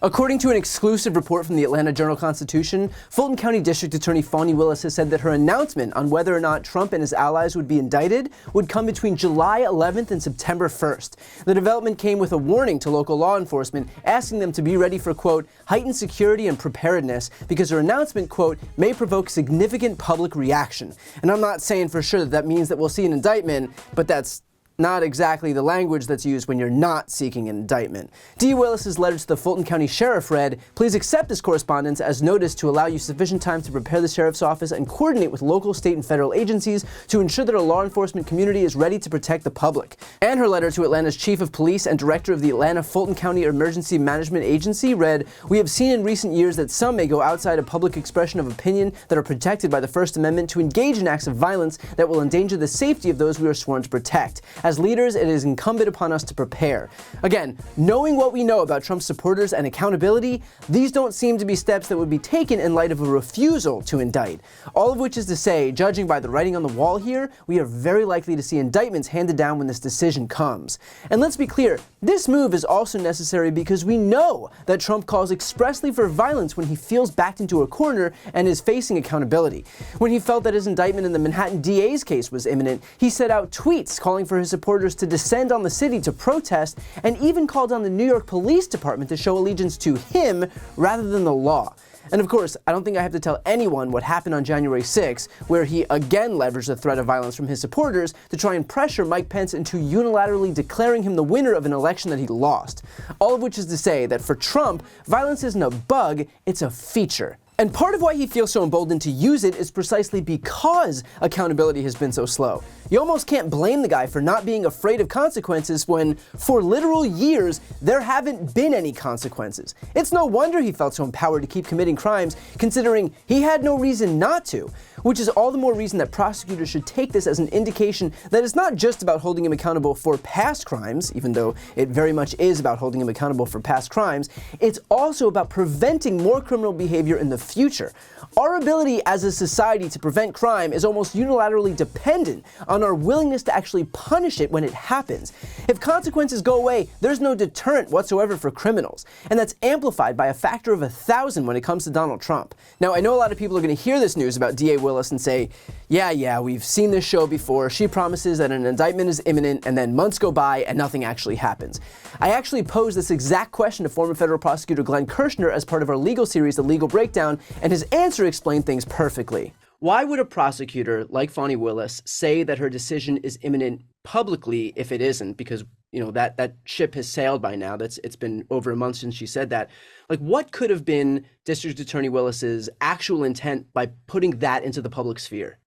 According to an exclusive report from the Atlanta Journal-Constitution, Fulton County District Attorney Fani Willis has said that her announcement on whether or not Trump and his allies would be indicted would come between July 11th and September 1st. The development came with a warning to local law enforcement, asking them to be ready for, quote, heightened security and preparedness, because her announcement, quote, may provoke significant public reaction. And I'm not saying for sure that that means that we'll see an indictment, but that's not exactly the language that's used when you're not seeking an indictment. D. Willis's letter to the Fulton County Sheriff read, "Please accept this correspondence as notice to allow you sufficient time to prepare the Sheriff's Office and coordinate with local, state, and federal agencies to ensure that our law enforcement community is ready to protect the public." And her letter to Atlanta's Chief of Police and Director of the Atlanta Fulton County Emergency Management Agency read, "We have seen in recent years that some may go outside of public expression of opinion that are protected by the First Amendment to engage in acts of violence that will endanger the safety of those we are sworn to protect. As leaders, it is incumbent upon us to prepare." Again, knowing what we know about Trump's supporters and accountability, these don't seem to be steps that would be taken in light of a refusal to indict. All of which is to say, judging by the writing on the wall here, we are very likely to see indictments handed down when this decision comes. And let's be clear, this move is also necessary because we know that Trump calls expressly for violence when he feels backed into a corner and is facing accountability. When he felt that his indictment in the Manhattan DA's case was imminent, he set out tweets calling for his supporters to descend on the city to protest, and even called on the New York Police Department to show allegiance to him rather than the law. And of course, I don't think I have to tell anyone what happened on January 6th, where he again leveraged the threat of violence from his supporters to try and pressure Mike Pence into unilaterally declaring him the winner of an election that he lost. All of which is to say that for Trump, violence isn't a bug, it's a feature. And part of why he feels so emboldened to use it is precisely because accountability has been so slow. You almost can't blame the guy for not being afraid of consequences when, for literal years, there haven't been any consequences. It's no wonder he felt so empowered to keep committing crimes, considering he had no reason not to. Which is all the more reason that prosecutors should take this as an indication that it's not just about holding him accountable for past crimes, even though it very much is about holding him accountable for past crimes, it's also about preventing more criminal behavior in the future. Our ability as a society to prevent crime is almost unilaterally dependent on our willingness to actually punish it when it happens. If consequences go away, there's no deterrent whatsoever for criminals, and that's amplified by a factor of 1,000 when it comes to Donald Trump. Now, I know a lot of people are going to hear this news about D.A. Willis and say, yeah, we've seen this show before. She promises that an indictment is imminent, and then months go by and nothing actually happens. I actually posed this exact question to former federal prosecutor Glenn Kirshner as part of our legal series, The Legal Breakdown, and his answer explained things perfectly. Why would a prosecutor like Fani Willis say that her decision is imminent publicly if it isn't? Because, you know, that ship has sailed by now. It's been over a month since she said that. Like, what could have been District Attorney Willis's actual intent by putting that into the public sphere?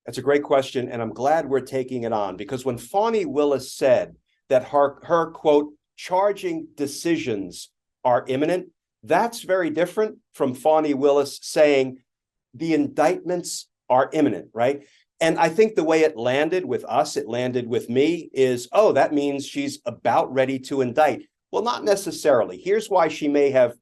That's a great question, and I'm glad we're taking it on, because when Fani Willis said that her quote, charging decisions are imminent, that's very different from Fani Willis saying the indictments are imminent, right? And I think the way it landed with us, it landed with me, is, oh, that means she's about ready to indict. Well, not necessarily. Here's why she may have,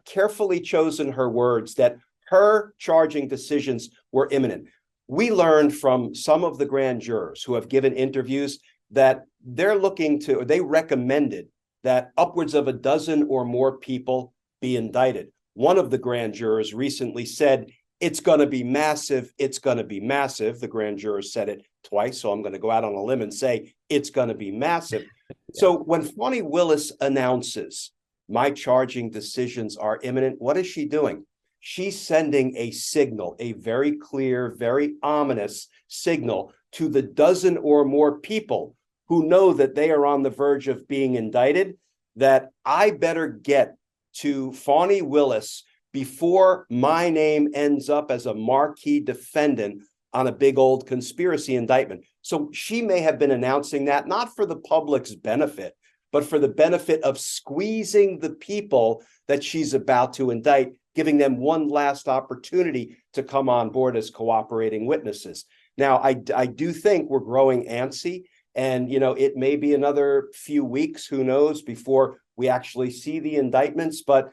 carefully chosen her words, that her charging decisions were imminent. We learned from some of the grand jurors who have given interviews that they recommended that upwards of a dozen or more people be indicted. One of the grand jurors recently said, it's going to be massive. It's going to be massive. The grand jurors said it twice, so I'm going to go out on a limb and say it's going to be massive. Yeah. So when Fani Willis announces my charging decisions are imminent, what is she doing? She's sending a signal, a very clear, very ominous signal to the dozen or more people who know that they are on the verge of being indicted, that I better get to Fani Willis before my name ends up as a marquee defendant on a big old conspiracy indictment. So she may have been announcing that not for the public's benefit, but for the benefit of squeezing the people that she's about to indict, giving them one last opportunity to come on board as cooperating witnesses. Now, I do think we're growing antsy, and it may be another few weeks, who knows, before we actually see the indictments. But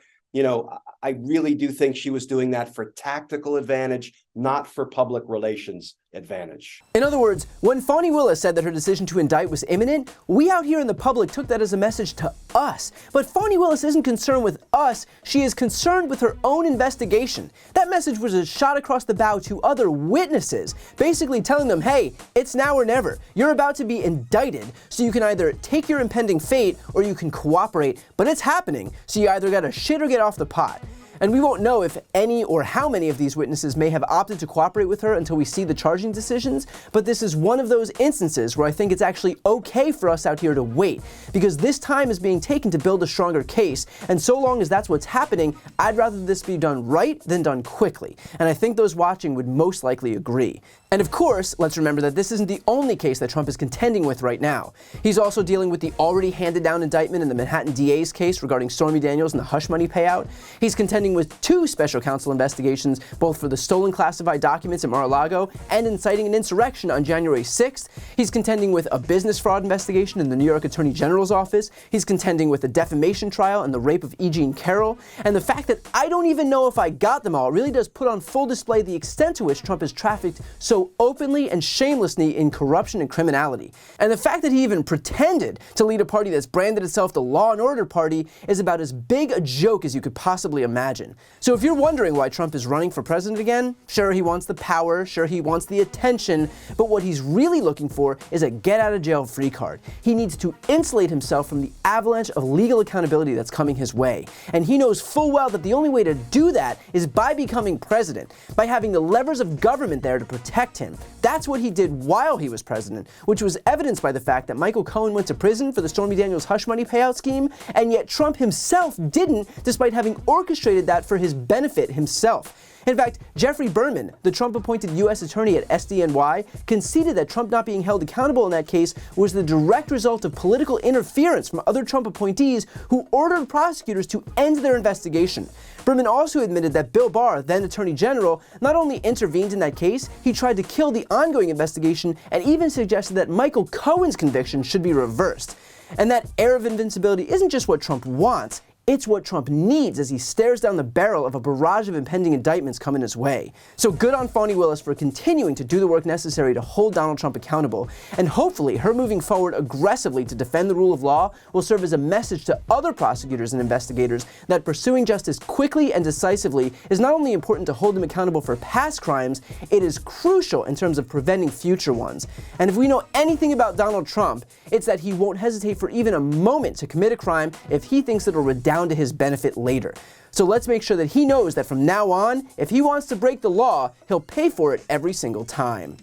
I really do think she was doing that for tactical advantage, not for public relations advantage. In other words, when Fani Willis said that her decision to indict was imminent, we out here in the public took that as a message to us. But Fani Willis isn't concerned with us, she is concerned with her own investigation. That message was a shot across the bow to other witnesses, basically telling them, hey, it's now or never. You're about to be indicted, so you can either take your impending fate or you can cooperate, but it's happening, so you either gotta shit or get off the pot. And we won't know if any or how many of these witnesses may have opted to cooperate with her until we see the charging decisions, but this is one of those instances where I think it's actually okay for us out here to wait, because this time is being taken to build a stronger case, and so long as that's what's happening, I'd rather this be done right than done quickly, and I think those watching would most likely agree. And of course, let's remember that this isn't the only case that Trump is contending with right now. He's also dealing with the already handed down indictment in the Manhattan DA's case regarding Stormy Daniels and the hush money payout. He's contending with 2 special counsel investigations, both for the stolen classified documents at Mar-a-Lago and inciting an insurrection on January 6th. He's contending with a business fraud investigation in the New York Attorney General's office. He's contending with a defamation trial and the rape of E. Jean Carroll. And the fact that I don't even know if I got them all really does put on full display the extent to which Trump has trafficked so openly and shamelessly in corruption and criminality. And the fact that he even pretended to lead a party that's branded itself the Law and Order Party is about as big a joke as you could possibly imagine. So if you're wondering why Trump is running for president again, sure, he wants the power, sure, he wants the attention, but what he's really looking for is a get-out-of-jail-free card. He needs to insulate himself from the avalanche of legal accountability that's coming his way. And he knows full well that the only way to do that is by becoming president, by having the levers of government there to protect him. That's what he did while he was president, which was evidenced by the fact that Michael Cohen went to prison for the Stormy Daniels hush money payout scheme, and yet Trump himself didn't, despite having orchestrated that for his benefit himself. In fact, Jeffrey Berman, the Trump-appointed U.S. attorney at SDNY, conceded that Trump not being held accountable in that case was the direct result of political interference from other Trump appointees who ordered prosecutors to end their investigation. Berman also admitted that Bill Barr, then Attorney General, not only intervened in that case, he tried to kill the ongoing investigation and even suggested that Michael Cohen's conviction should be reversed. And that air of invincibility isn't just what Trump wants, it's what Trump needs as he stares down the barrel of a barrage of impending indictments coming his way. So good on Fani Willis for continuing to do the work necessary to hold Donald Trump accountable, and hopefully her moving forward aggressively to defend the rule of law will serve as a message to other prosecutors and investigators that pursuing justice quickly and decisively is not only important to hold them accountable for past crimes, it is crucial in terms of preventing future ones. And if we know anything about Donald Trump, it's that he won't hesitate for even a moment to commit a crime if he thinks it'll redound to his benefit later. So let's make sure that he knows that from now on, if he wants to break the law, he'll pay for it every single time.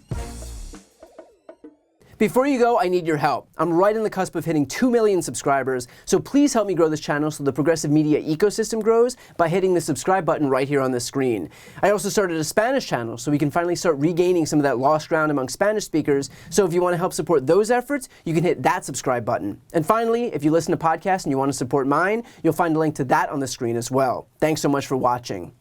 Before you go, I need your help. I'm right on the cusp of hitting 2 million subscribers, so please help me grow this channel so the progressive media ecosystem grows by hitting the subscribe button right here on the screen. I also started a Spanish channel so we can finally start regaining some of that lost ground among Spanish speakers, so if you want to help support those efforts, you can hit that subscribe button. And finally, if you listen to podcasts and you want to support mine, you'll find a link to that on the screen as well. Thanks so much for watching.